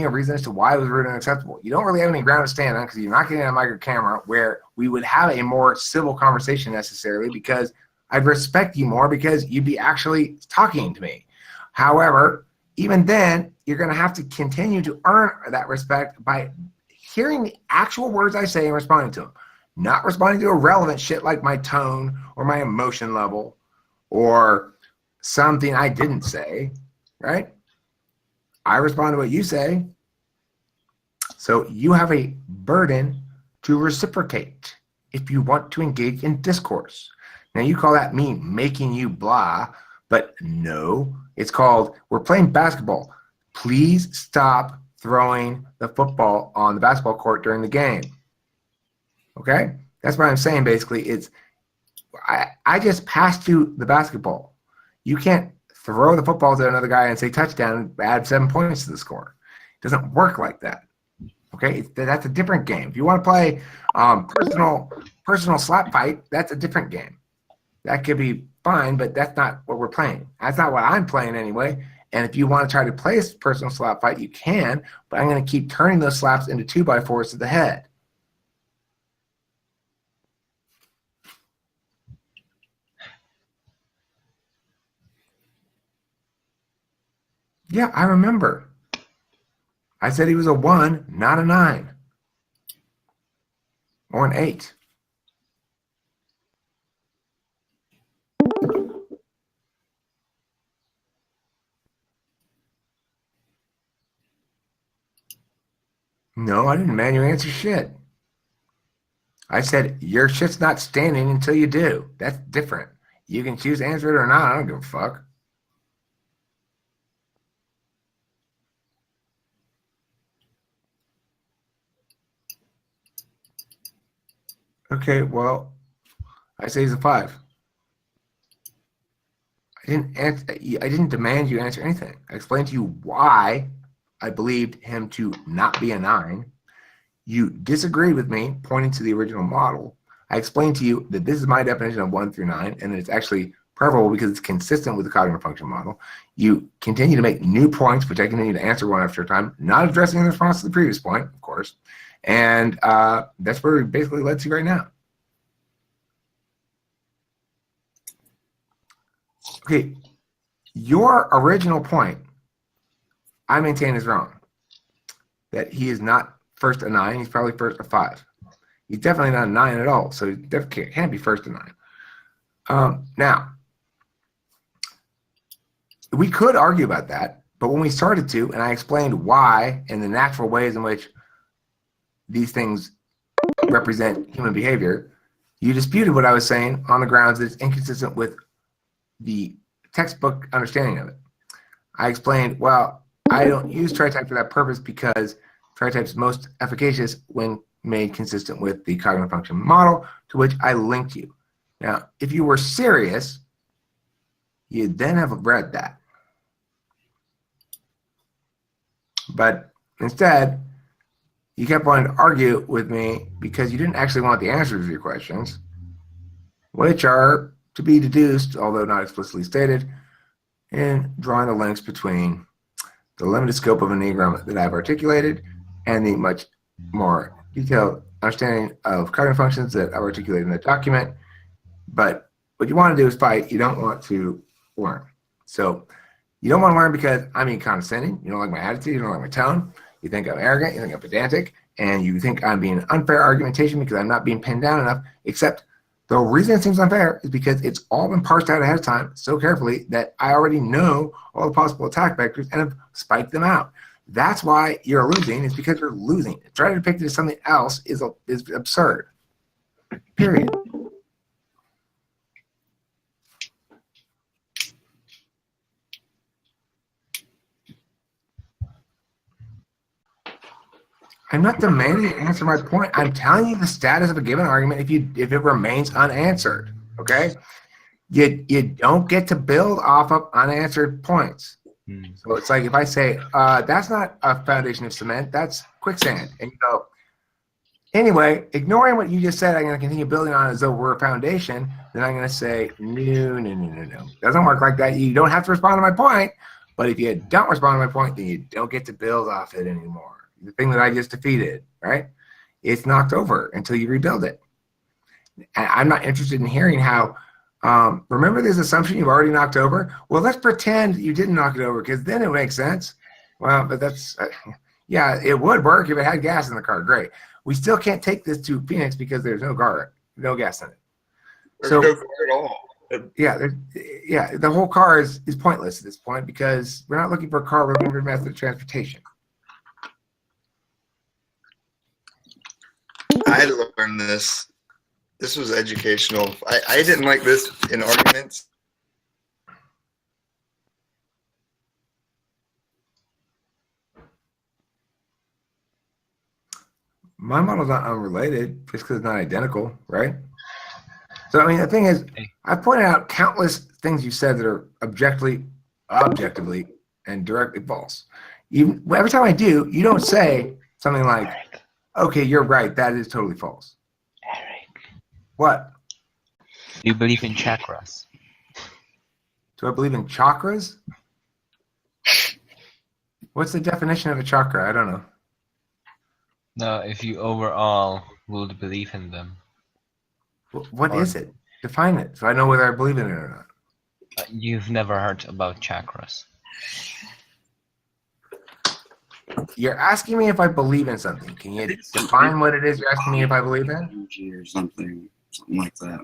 me a reason as to why it was rude and unacceptable. You don't really have any ground to stand on because you're not getting a micro camera where we would have a more civil conversation necessarily, because I'd respect you more because you'd be actually talking to me. However, even then, you're going to have to continue to earn that respect by hearing the actual words I say and responding to them, not responding to irrelevant shit like my tone or my emotion level or something I didn't say, right? I respond to what you say. So you have a burden to reciprocate if you want to engage in discourse. Now you call that me making you blah, but no, it's called we're playing basketball. Please stop throwing the football on the basketball court during the game. Okay? That's what I'm saying basically. It's I just passed you the basketball. You can't throw the football to another guy and say touchdown and add 7 points to the score. It doesn't work like that. Okay? That's a different game. If you want to play personal slap fight, that's a different game. That could be fine, but that's not what we're playing. That's not what I'm playing anyway. And if you want to try to play a personal slap fight, you can, but I'm going to keep turning those slaps into 2x4s to the head. Yeah, I remember. I said he was a 1, not a 9. Or an 8. No, I didn't demand you answer shit. I said, your shit's not standing until you do. That's different. You can choose to answer it or not. I don't give a fuck. Okay, well, I say he's a 5. I didn't demand you answer anything. I explained to you why I believed him to not be a 9. You disagreed with me, pointing to the original model. I explained to you that this is my definition of 1 through 9, and it's actually preferable because it's consistent with the cognitive function model. You continue to make new points, which I continue to answer one after a time, not addressing the response to the previous point, of course. And that's where we basically led to right now. Okay, your original point, I maintain is wrong. That he is not first a 9, he's probably first a 5. He's definitely not a 9 at all, so he definitely can't be first a 9. Now, we could argue about that, but when we started to, and I explained why and the natural ways in which these things represent human behavior, you disputed what I was saying on the grounds that it's inconsistent with the textbook understanding of it. I explained, well, I don't use tri-type for that purpose because tri-type is most efficacious when made consistent with the cognitive function model, to which I linked you. Now, if you were serious, you'd then have read that. But instead, you kept wanting to argue with me because you didn't actually want the answers to your questions, which are to be deduced, although not explicitly stated, in drawing the links between the limited scope of Enneagram that I've articulated and the much more detailed understanding of cognitive functions that I've articulated in the document. But what you want to do is fight. You don't want to learn. So you don't want to learn because I'm being condescending. You don't like my attitude. You don't like my tone. You think I'm arrogant. You think I'm pedantic. And you think I'm being unfair argumentation because I'm not being pinned down enough, except the reason it seems unfair is because it's all been parsed out ahead of time so carefully that I already know all the possible attack vectors and have spiked them out. That's why you're losing, is because you're losing. Trying to depict it as something else is absurd. Period. I'm not demanding you answer my point. I'm telling you the status of a given argument if it remains unanswered. Okay? You don't get to build off of unanswered points. So it's like if I say, that's not a foundation of cement, that's quicksand. And you go, anyway, ignoring what you just said, I'm going to continue building on as though we're a foundation. Then I'm going to say, no. It doesn't work like that. You don't have to respond to my point, But if you don't respond to my point, then you don't get to build off it anymore. The thing that I just defeated, right? It's knocked over until you rebuild it. And I'm not interested in hearing how, remember this assumption you've already knocked over? Well, let's pretend you didn't knock it over because then it makes sense. Well, but that's, yeah, it would work if it had gas in the car. Great. We still can't take this to Phoenix because there's no gas in it. There's no car at all. Yeah, the whole car is pointless at this point because we're not looking for a car, we're looking for a method of transportation. I had to learn this. This was educational. I didn't like this in arguments. My model's not unrelated just because it's not identical, right? So, I mean, the thing is, I pointed out countless things you said that are objectively and directly false. Even every time I do, you don't say something like, Eric. okay, you're right, that is totally false. Eric. What? Do you believe in chakras? Do I believe in chakras? What's the definition of a chakra? I don't know. No, if you overall would believe in them. What is it? Define it so I know whether I believe in it or not. You've never heard about chakras. You're asking me if I believe in something. Can you define what it is you're asking me if I believe in? Energy or something like that.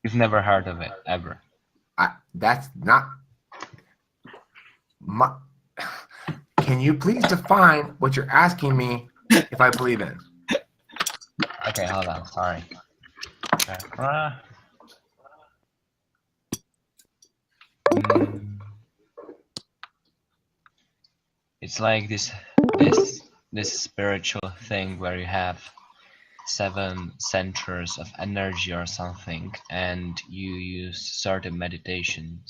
You've never heard of it, ever. That's not my. Can you please define what you're asking me if I believe in? Okay, hold on, sorry. Chakra. It's like this spiritual thing where you have 7 centers of energy or something, and you use certain meditation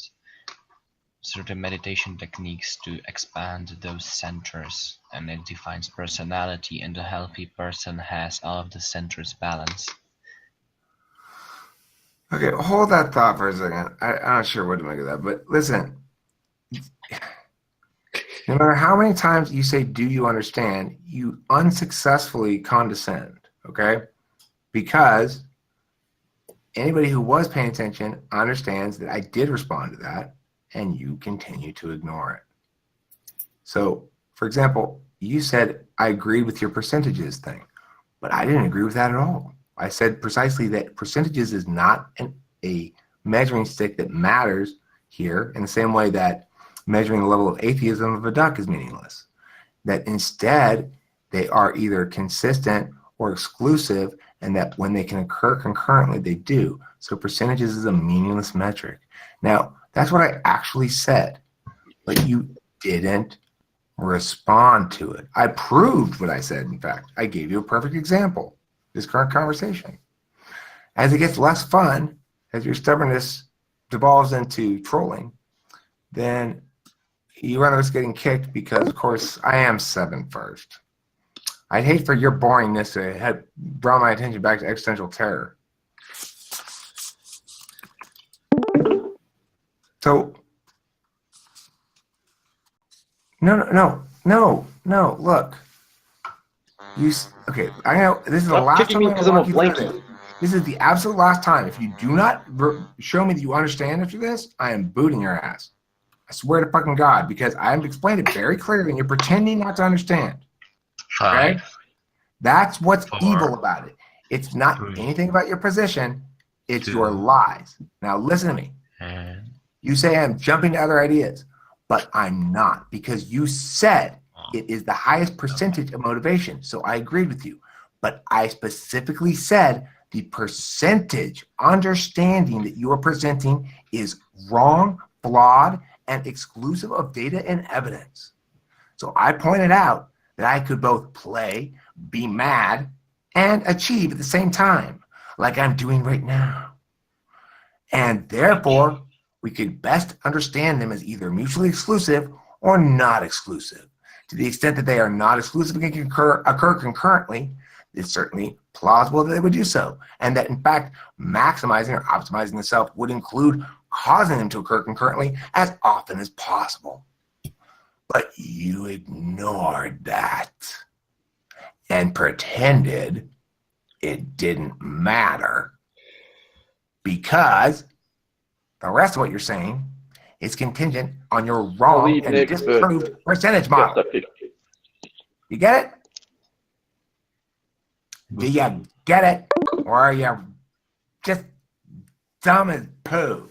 techniques to expand those centers, and it defines personality, and a healthy person has all of the centers balanced. Okay, hold that thought for a second. I'm not sure what to make of that, but listen. No matter how many times you say, do you understand, you unsuccessfully condescend, okay? Because anybody who was paying attention understands that I did respond to that, and you continue to ignore it. So, for example, you said, I agreed with your percentages thing, but I didn't agree with that at all. I said precisely that percentages is not a measuring stick that matters here in the same way that measuring the level of atheism of a duck is meaningless. That instead, they are either consistent or exclusive, and that when they can occur concurrently, they do. So percentages is a meaningless metric. Now, that's what I actually said, but you didn't respond to it. I proved what I said, in fact. I gave you a perfect example, this current conversation. As it gets less fun, as your stubbornness devolves into trolling, then you run the risk of getting kicked because, of course, I am 7 first. I'd hate for your boringness to have brought my attention back to existential terror. So, no, look. Okay, I know this is the last time I'm going to walk you through this. This is the absolute last time. If you do not show me that you understand after this, I am booting your ass. I swear to fucking God, because I have explained it very clearly and you're pretending not to understand. Okay? That's what's evil about it. It's not anything about your position. It's your lies. Now listen to me. You say I'm jumping to other ideas, but I'm not, because you said it is the highest percentage of motivation. So I agreed with you. But I specifically said the percentage understanding that you are presenting is wrong, flawed, and exclusive of data and evidence. So I pointed out that I could both play, be mad, and achieve at the same time, like I'm doing right now. And therefore, we could best understand them as either mutually exclusive or not exclusive. To the extent that they are not exclusive and can occur concurrently, it's certainly plausible that they would do so. And that, in fact, maximizing or optimizing the self would include causing them to occur concurrently as often as possible. But you ignored that and pretended it didn't matter because the rest of what you're saying is contingent on your wrong Believe and Nick, disproved percentage model. But You get it? Do you get it? Or are you just dumb as poo?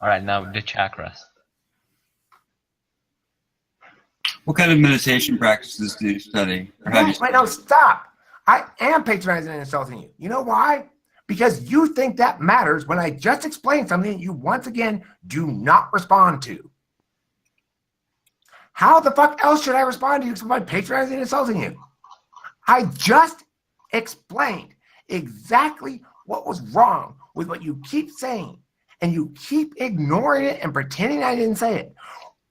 All right, now the chakras. What kind of meditation practices do you study? Or have you Wait, no, stop. I am patronizing and insulting you. You know why? Because you think that matters when I just explained something you once again do not respond to. How the fuck else should I respond to you by patronizing and insulting you? I just explained exactly what was wrong with what you keep saying, and you keep ignoring it and pretending I didn't say it.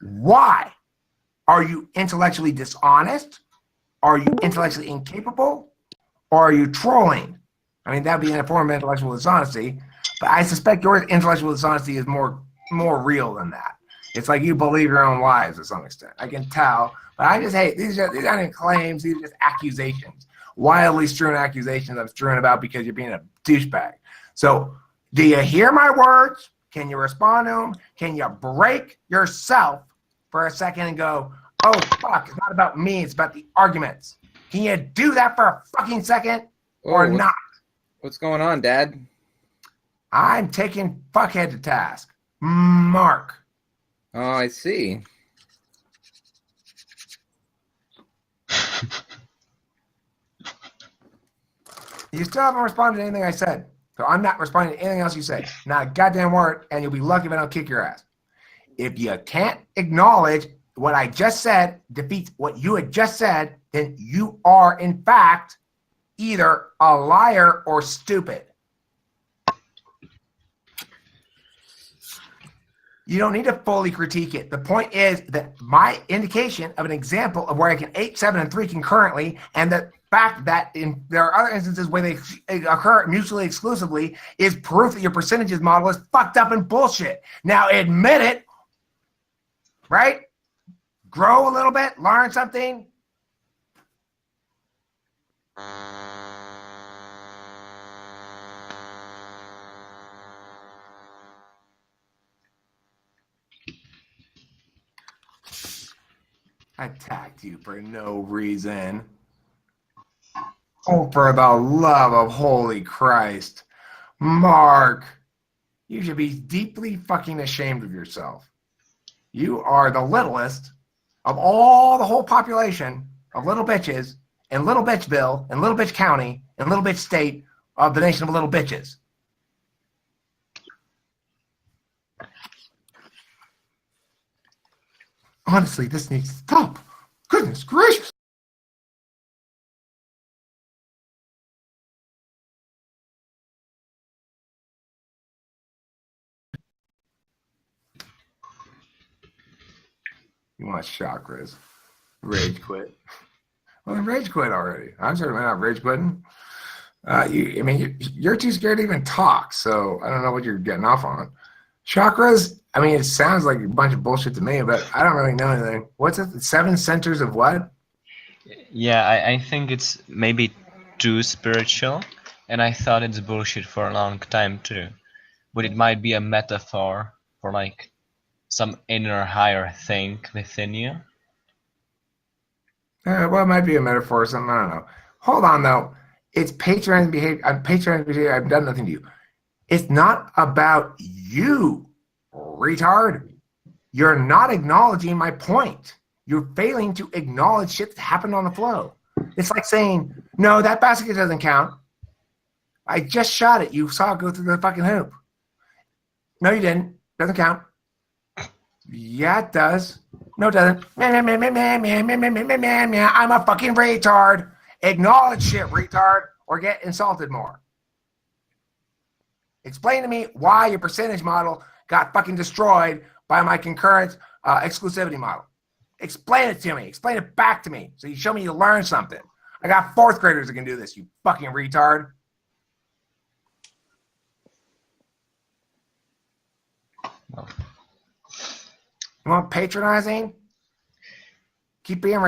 Why? Are you intellectually dishonest? Are you intellectually incapable? Or are you trolling? I mean, that'd be a form of intellectual dishonesty, but I suspect your intellectual dishonesty is more real than that. It's like you believe your own lies to some extent. I can tell, but I just hate these aren't even claims, these are just accusations. Wildly strewn accusations I'm strewn about because you're being a douchebag. So, do you hear my words? Can you respond to them? Can you break yourself for a second and go, oh, fuck, it's not about me, it's about the arguments. Can you do that for a fucking second or not? What's going on, Dad? I'm taking fuckhead to task. Mark. Oh, I see. You still haven't responded to anything I said. So I'm not responding to anything else you say. Not a goddamn word, and you'll be lucky if I don't kick your ass. If you can't acknowledge what I just said defeats what you had just said, then you are, in fact, either a liar or stupid. You don't need to fully critique it. The point is that my indication of an example of where I can 8, 7, and 3 concurrently, and the fact that there are other instances where they occur mutually exclusively, is proof that your percentages model is fucked up and bullshit. Now admit it, right? Grow a little bit, learn something. I attacked you for no reason. Oh, for the love of holy Christ. Mark, you should be deeply fucking ashamed of yourself. You are the littlest of all the whole population of little bitches in Little Bitchville and Little Bitch County and Little Bitch State of the nation of little bitches. Honestly, this needs to stop. Goodness gracious. You want chakras. Rage quit. Well, then rage quit already. I'm certainly not rage quitting. You're too scared to even talk, so I don't know what you're getting off on. Chakras, I mean, it sounds like a bunch of bullshit to me, but I don't really know anything. What's it? 7 centers of what? Yeah, I think it's maybe too spiritual, and I thought it's bullshit for a long time too. But it might be a metaphor for like some inner higher thing within you. Well, it might be a metaphor or something. I don't know. Hold on, though. It's patronizing behavior. I've done nothing to you. It's not about you, retard. You're not acknowledging my point. You're failing to acknowledge shit that happened on the flow. It's like saying, no, that basket doesn't count. I just shot it. You saw it go through the fucking hoop. No, you didn't. Doesn't count. Yeah, it does. No, it doesn't. I'm a fucking retard. Acknowledge shit, retard, or get insulted more. Explain to me why your percentage model got fucking destroyed by my concurrent exclusivity model. Explain it to me. Explain it back to me so you show me you learned something. I got 4th graders that can do this, you fucking retard. You want patronizing? Keep being